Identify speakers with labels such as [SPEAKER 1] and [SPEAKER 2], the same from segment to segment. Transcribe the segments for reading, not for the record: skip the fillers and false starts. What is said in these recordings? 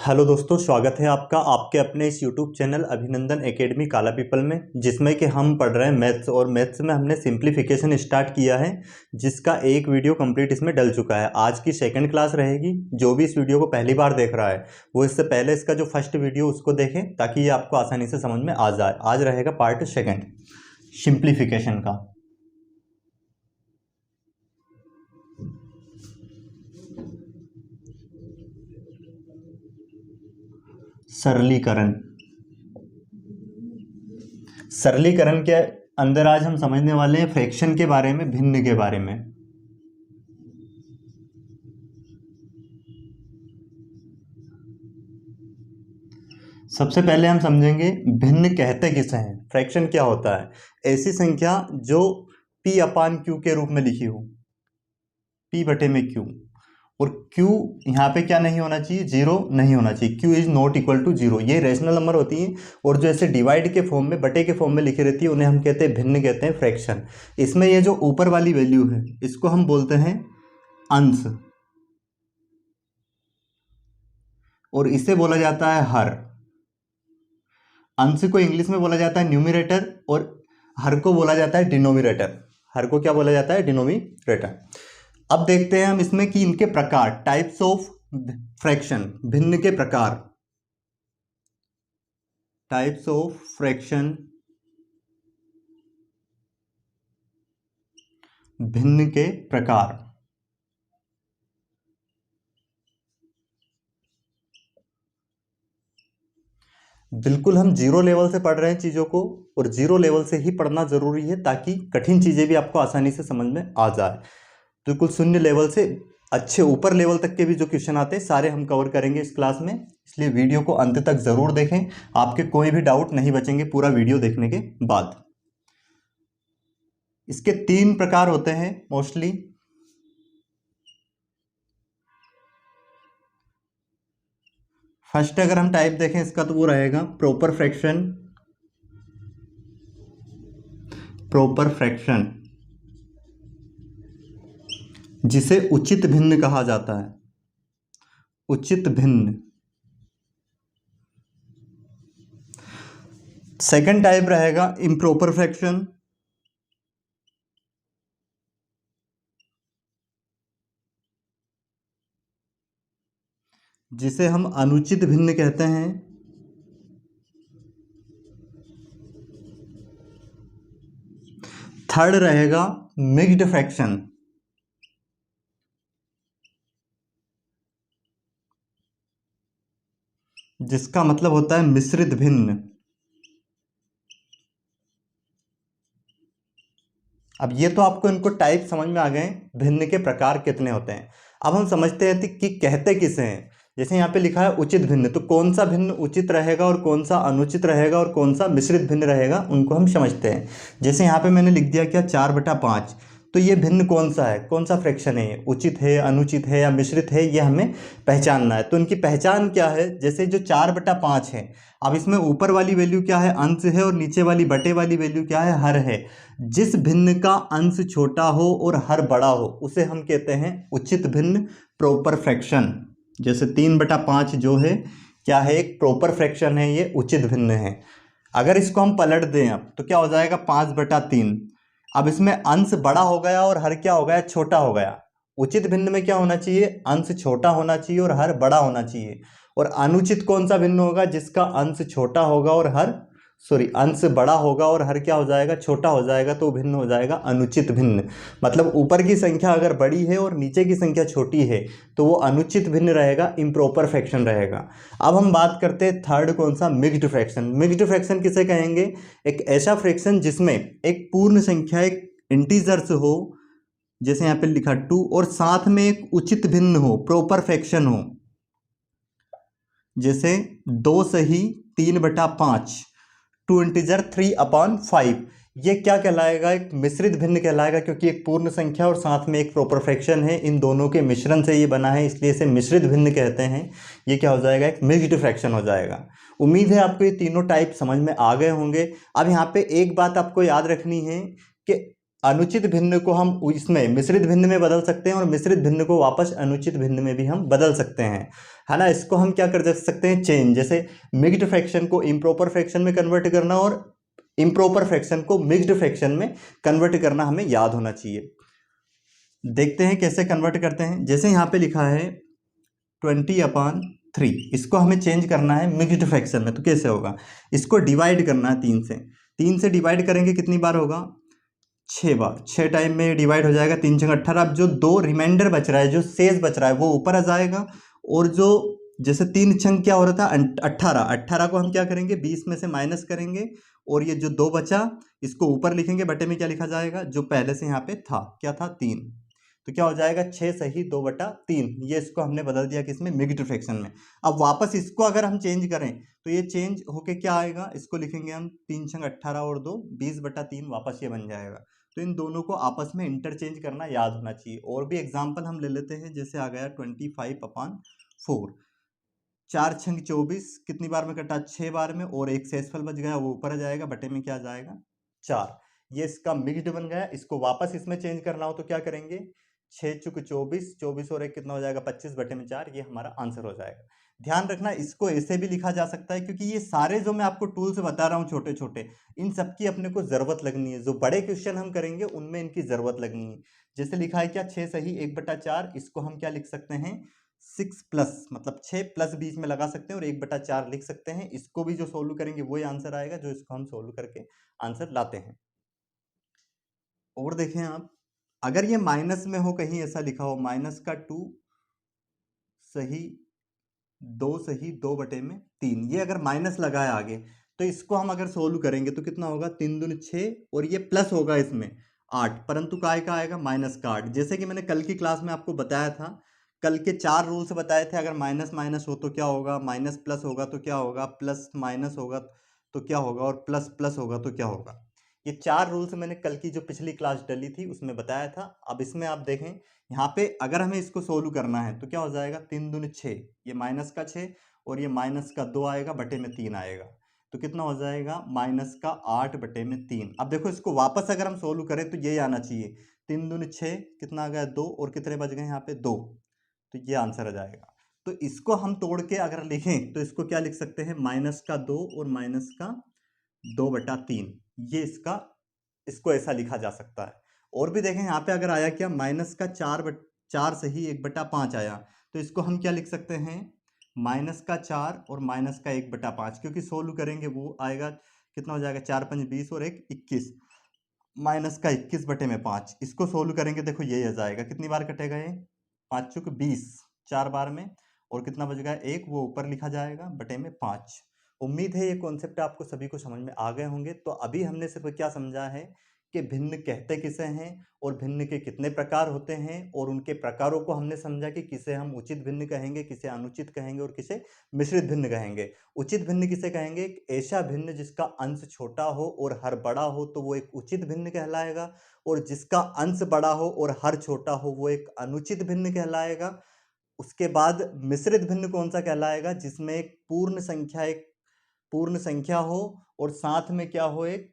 [SPEAKER 1] Hello दोस्तों, स्वागत है आपका आपके अपने इस यूट्यूब चैनल अभिनंदन एकेडमी काला पीपल में, जिसमें कि हम पढ़ रहे हैं मैथ्स। और मैथ्स में हमने सिंप्लीफिकेशन स्टार्ट किया है, जिसका एक वीडियो कंप्लीट इसमें डल चुका है। आज की सेकंड क्लास रहेगी। जो भी इस वीडियो को पहली बार देख रहा है वो इससे पहले इसका जो फर्स्ट वीडियो उसको देखें, ताकि ये आपको आसानी से समझ में आ जाए। आज रहेगा पार्ट सेकेंड सिंप्लीफिकेशन का। सरलीकरण। सरलीकरण के अंदर आज हम समझने वाले हैं फ्रैक्शन के बारे में, भिन्न के बारे में। सबसे पहले हम समझेंगे भिन्न कहते किसे हैं। फ्रैक्शन क्या होता है? ऐसी संख्या जो p अपान क्यू के रूप में लिखी हो, p बटे में q, और q यहाँ पे क्या नहीं होना चाहिए? जीरो नहीं होना चाहिए। q is not equal to zero. ये रेशनल नंबर होती हैं, और जो ऐसे डिवाइड के फॉर्म में, बटे के फॉर्म में लिखी रहती है, उन्हें हम कहते हैं भिन्न, कहते हैं फ्रैक्शन। इसमें ये जो ऊपर वाली वैल्यू है इसको हम बोलते हैं अंश, और इसे बोला जाता है हर। अंश को इंग्लिश में बोला जाता है न्यूमरेटर, और हर को बोला जाता है डिनोमिनेटर। हर को क्या बोला जाता है? डिनोमिनेटर। अब देखते हैं हम इसमें कि इनके प्रकार, टाइप्स ऑफ फ्रैक्शन, भिन्न के प्रकार, टाइप्स ऑफ फ्रैक्शन, भिन्न के प्रकार। बिल्कुल हम जीरो लेवल से पढ़ रहे हैं चीज़ों को, और जीरो लेवल से ही पढ़ना ज़रूरी है, ताकि कठिन चीज़ें भी आपको आसानी से समझ में आ जाए। बिल्कुल शून्य लेवल से अच्छे ऊपर लेवल तक के भी जो क्वेश्चन आते हैं सारे हम कवर करेंगे इस क्लास में। इसलिए वीडियो को अंत तक ज़रूर देखें, आपके कोई भी डाउट नहीं बचेंगे पूरा वीडियो देखने के बाद। इसके तीन प्रकार होते हैं मोस्टली। फर्स्ट अगर हम टाइप देखें इसका, तो वो रहेगा प्रॉपर फ्रैक्शन। प्रॉपर फ्रैक्शन जिसे उचित भिन्न कहा जाता है। उचित भिन्न। सेकंड टाइप रहेगा इम्प्रॉपर फ्रैक्शन, जिसे हम अनुचित भिन्न कहते हैं। थर्ड रहेगा मिक्स्ड फ्रैक्शन, जिसका मतलब होता है मिश्रित भिन्न। अब ये तो आपको इनको टाइप समझ में आ गए, भिन्न के प्रकार कितने होते हैं। अब हम समझते हैं कि कहते किसे हैं। जैसे यहाँ पे लिखा है उचित भिन्न, तो कौन सा भिन्न उचित रहेगा और कौन सा अनुचित रहेगा और कौन सा मिश्रित भिन्न रहेगा, उनको हम समझते हैं। जैसे यहाँ पे मैंने लिख दिया क्या, 4/5, तो ये भिन्न कौन सा है, कौन सा फ्रैक्शन है, ये उचित है, अनुचित है या मिश्रित है, ये हमें पहचानना है। तो इनकी पहचान क्या है? जैसे जो 4/5 है, अब इसमें ऊपर वाली वैल्यू क्या है? अंश है, और नीचे वाली बटे वाली वैल्यू क्या है? हर है। जिस भिन्न का अंश छोटा हो और हर बड़ा हो उसे हम कहते हैं उचित भिन्न, प्रॉपर फ्रैक्शन। जैसे 3/5 जो है क्या है? एक प्रॉपर फ्रैक्शन है, ये उचित भिन्न है। अगर इसको हम पलट दें अब, तो क्या हो जाएगा? 5/3। अब इसमें अंश बड़ा हो गया और हर क्या हो गया? छोटा हो गया। उचित भिन्न में क्या होना चाहिए? अंश छोटा होना चाहिए और हर बड़ा होना चाहिए। और अनुचित कौन सा भिन्न होगा? जिसका अंश छोटा होगा और हर अंश बड़ा होगा और हर क्या हो जाएगा? छोटा हो जाएगा, तो भिन्न हो जाएगा अनुचित भिन्न। मतलब ऊपर की संख्या अगर बड़ी है और नीचे की संख्या छोटी है, तो वो अनुचित भिन्न रहेगा, इम्प्रॉपर फ्रैक्शन रहेगा। अब हम बात करते हैं थर्ड, कौन सा? Mixed fraction. मिक्स्ड फ्रैक्शन किसे कहेंगे? एक ऐसा फ्रैक्शन जिसमें एक पूर्ण संख्या, एक इंटीजर्स हो, जैसे यहाँ पे लिखा 2, और साथ में एक उचित भिन्न हो, प्रॉपर फ्रैक्शन हो। जैसे 2 सही 3/5, 2 इंटीजर 3/5, ये क्या कहलाएगा? एक मिश्रित भिन्न कहलाएगा, क्योंकि एक पूर्ण संख्या और साथ में एक प्रॉपर फ्रैक्शन है, इन दोनों के मिश्रण से ये बना है, इसलिए इसे मिश्रित भिन्न कहते हैं। ये क्या हो जाएगा? एक मिक्स्ड फ्रैक्शन हो जाएगा। उम्मीद है आपको ये तीनों टाइप समझ में आ गए होंगे। अब यहाँ पे एक बात आपको याद रखनी है कि अनुचित भिन्न को हम इसमें मिश्रित भिन्न में बदल सकते हैं, और मिश्रित भिन्न को वापस अनुचित भिन्न में भी हम बदल सकते हैं। है ना। इसको हम क्या कर सकते हैं, चेंज, जैसे मिक्स्ड फ्रैक्शन को इम्प्रॉपर फ्रैक्शन में कन्वर्ट करना और इम्प्रॉपर फ्रैक्शन को मिक्स्ड फ्रैक्शन में कन्वर्ट करना हमें याद होना चाहिए। देखते हैं कैसे कन्वर्ट करते हैं। जैसे यहाँ पे लिखा है 20/3, इसको हमें चेंज करना है मिक्स्ड फ्रैक्शन में, तो कैसे होगा, इसको डिवाइड करना है 3 से। 3 से डिवाइड करेंगे कितनी बार होगा, 6 बार। 6 टाइम में डिवाइड हो जाएगा, 3 6 18। अब जो 2 रिमाइंडर बच रहा है, जो शेष बच रहा है, वो ऊपर आ जाएगा। और जो जैसे 3 छंग क्या हो रहा था, 18, 18 को हम क्या करेंगे, 20 में से माइनस करेंगे, और ये जो 2 बचा इसको ऊपर लिखेंगे, बटे में क्या लिखा जाएगा, जो पहले से यहाँ पे था, क्या था, 3। तो क्या हो जाएगा, 6 सही 2/3। ये इसको हमने बदल दिया किसमें, मिक्स्ड फ्रैक्शन में। अब वापस इसको अगर हम चेंज करें तो ये चेंज होके क्या आएगा, इसको लिखेंगे हम 3 छंग 18 और 2 20/3, वापस ये बन जाएगा। तो इन दोनों को आपस में इंटरचेंज करना याद होना चाहिए। और भी एग्जाम्पल हम ले लेते हैं, जैसे आ गया 25/4, 4 छंग 24, कितनी बार में कटा, 6 बार में, और एक शेषफल बच गया, वो ऊपर आ जाएगा, बटे में क्या आ जाएगा, 4। ये इसका मिक्स्ड बन गया। इसको वापस इसमें चेंज करना हो तो क्या करेंगे, 6 चुक 24, 24 और 1 कितना हो जाएगा, 25 बटे में 4, ये हमारा आंसर हो जाएगा। ध्यान रखना, इसको ऐसे भी लिखा जा सकता है, क्योंकि ये सारे जो मैं आपको टूल्स बता रहा हूँ छोटे छोटे, इन सब की अपने को जरूरत लगनी है। जो बड़े क्वेश्चन हम करेंगे उनमें इनकी जरूरत लगनी है। जैसे लिखा है क्या, 6 सही 1/4, इसको हम क्या लिख सकते हैं, 6 प्लस, मतलब 6 प्लस बीच में लगा सकते हैं और 1/4 लिख सकते हैं। इसको भी जो सोल्व करेंगे वही आंसर आएगा, जो इसको हम सोल्व करके आंसर लाते हैं। और देखें आप, अगर ये माइनस में हो, कहीं ऐसा लिखा हो -2 सही 2 सही 2/3, ये अगर माइनस लगा है आगे, तो इसको हम अगर सोल्व करेंगे तो कितना होगा, 3 दूनी 6, और ये प्लस होगा इसमें 8, परंतु काय का आएगा, माइनस का 8। जैसे कि मैंने कल की क्लास में आपको बताया था, कल के 4 रूल्स बताए थे। अगर माइनस माइनस हो तो क्या होगा, माइनस प्लस होगा तो क्या होगा, प्लस माइनस होगा तो क्या होगा, और प्लस प्लस होगा तो क्या होगा। ये 4 रूल्स मैंने कल की जो पिछली क्लास डली थी उसमें बताया था। अब इसमें आप देखें, यहाँ पे अगर हमें इसको सोल्व करना है तो क्या हो जाएगा, 3 दूनी 6, ये माइनस का 6 और ये माइनस का 2 आएगा, बटे में 3 आएगा, तो कितना हो जाएगा, -8/3। अब देखो, इसको वापस अगर हम सोल्व करें तो ये आना चाहिए, 3 दूनी 6, कितना आ गया, 2, और कितने बच गए यहाँ पे, 2, तो ये आंसर आ जाएगा। तो इसको हम तोड़ के अगर लिखें तो इसको क्या लिख सकते हैं, -2 और -2/3, ये इसको ऐसा लिखा जा सकता है। और भी देखें, यहाँ पे अगर आया क्या, -4 सही 1/5 आया, तो इसको हम क्या लिख सकते हैं, -4 और -1/5, क्योंकि सोल्व करेंगे वो आएगा, कितना हो जाएगा, 4 5 20 और 1 21, -21/5। इसको सोल्व करेंगे, देखो ये आ जाएगा, कितनी बार कटेगा ये, 5 चुक 20, 4 बार में, और कितना बच गया, 1, वो ऊपर लिखा जाएगा, बटे में 5। उम्मीद है ये कॉन्सेप्ट आपको सभी को समझ में आ गए होंगे। तो अभी हमने सिर्फ क्या समझा है कि भिन्न कहते किसे हैं और भिन्न के कितने प्रकार होते हैं, और उनके प्रकारों को हमने समझा कि किसे हम उचित भिन्न कहेंगे, किसे अनुचित कहेंगे, और किसे मिश्रित भिन्न कहेंगे। उचित भिन्न किसे कहेंगे, एक ऐसा भिन्न जिसका अंश छोटा हो और हर बड़ा हो, तो वो एक उचित भिन्न कहलाएगा। और जिसका अंश बड़ा हो और हर छोटा हो, वो एक अनुचित भिन्न कहलाएगा। उसके बाद मिश्रित भिन्न कौन सा कहलाएगा, जिसमें एक पूर्ण संख्या हो और साथ में क्या हो, एक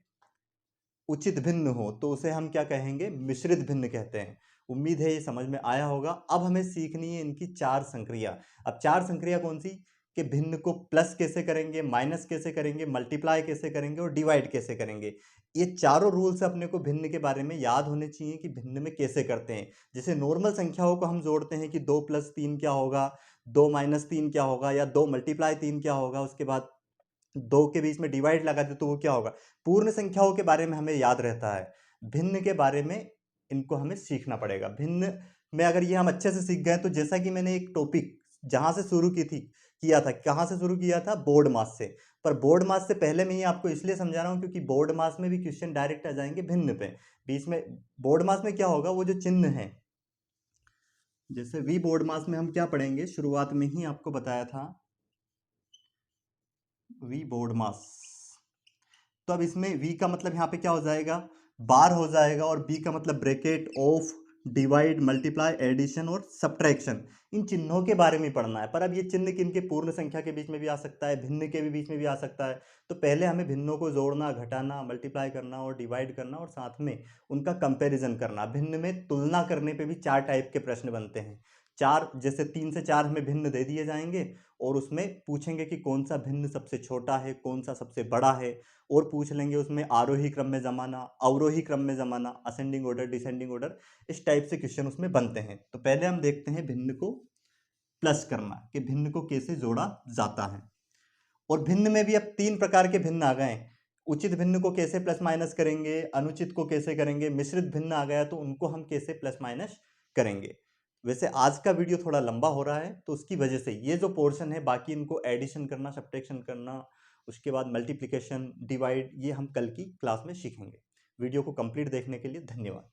[SPEAKER 1] उचित भिन्न हो, तो उसे हम क्या कहेंगे, मिश्रित भिन्न कहते हैं। उम्मीद है ये समझ में आया होगा। अब हमें सीखनी है इनकी 4 संक्रिया। अब 4 संक्रिया कौन सी, कि भिन्न को प्लस कैसे करेंगे, माइनस कैसे करेंगे, मल्टीप्लाई कैसे करेंगे और डिवाइड कैसे करेंगे। ये चारों रूल्स अपने को भिन्न के बारे में याद होने चाहिए कि भिन्न में कैसे करते हैं। जैसे नॉर्मल संख्याओं को हम जोड़ते हैं कि 2 + 3 क्या होगा, 2 - 3 क्या होगा, या 2 × 3 क्या होगा, उसके बाद 2 के बीच में डिवाइड लगा दे तो वो क्या होगा। पूर्ण संख्याओं के बारे में हमें याद रहता है, भिन्न के बारे में इनको हमें सीखना पड़ेगा। भिन्न में अगर ये हम अच्छे से सीख गए, तो जैसा कि मैंने एक टॉपिक जहां से शुरू किया था, कहाँ से शुरू किया था, बोर्ड मास से। पर बोर्ड मास से पहले मैं ये आपको इसलिए समझा रहा हूँ क्योंकि बोर्ड मास में भी क्वेश्चन डायरेक्ट आ जाएंगे भिन्न पे। बीच में बोर्ड मास में क्या होगा, वो जो चिन्ह है, जैसे वी बोर्ड मास में हम क्या पढ़ेंगे, शुरुआत में ही आपको बताया था, वी बोर्ड मास। तो अब इसमें v का मतलब यहाँ पे क्या हो जाएगा, बार हो जाएगा, और b का मतलब bracket, of, divide, multiply, addition और सब्ट्रैक्शन। इन चिन्हों के बारे में पढ़ना है। पर अब ये चिन्ह किनके, पूर्ण संख्या के बीच में भी आ सकता है, भिन्न के भी बीच में भी आ सकता है। तो पहले हमें भिन्नों को जोड़ना, घटाना, मल्टीप्लाई करना और डिवाइड करना, और साथ में उनका कंपेरिजन करना। भिन्न में तुलना करने पे भी 4 टाइप के प्रश्न बनते हैं। चार, जैसे 3 से 4 हमें भिन्न दे दिए जाएंगे और उसमें पूछेंगे कि कौन सा भिन्न सबसे छोटा है, कौन सा सबसे बड़ा है, और पूछ लेंगे उसमें आरोही क्रम में जमाना, अवरोही क्रम में जमाना, असेंडिंग ऑर्डर, डिसेंडिंग ऑर्डर, इस टाइप से क्वेश्चन उसमें बनते हैं। तो पहले हम देखते हैं भिन्न को प्लस करना, कि भिन्न को कैसे जोड़ा जाता है। और भिन्न में भी अब 3 प्रकार के भिन्न आ गए हैं। उचित भिन्न को कैसे प्लस माइनस करेंगे, अनुचित को कैसे करेंगे, मिश्रित भिन्न आ गया तो उनको हम कैसे प्लस माइनस करेंगे। वैसे आज का वीडियो थोड़ा लंबा हो रहा है तो उसकी वजह से ये जो पोर्शन है, बाकी इनको एडिशन करना, सब्ट्रैक्शन करना, उसके बाद मल्टीप्लिकेशन, डिवाइड, ये हम कल की क्लास में सीखेंगे। वीडियो को कंप्लीट देखने के लिए धन्यवाद।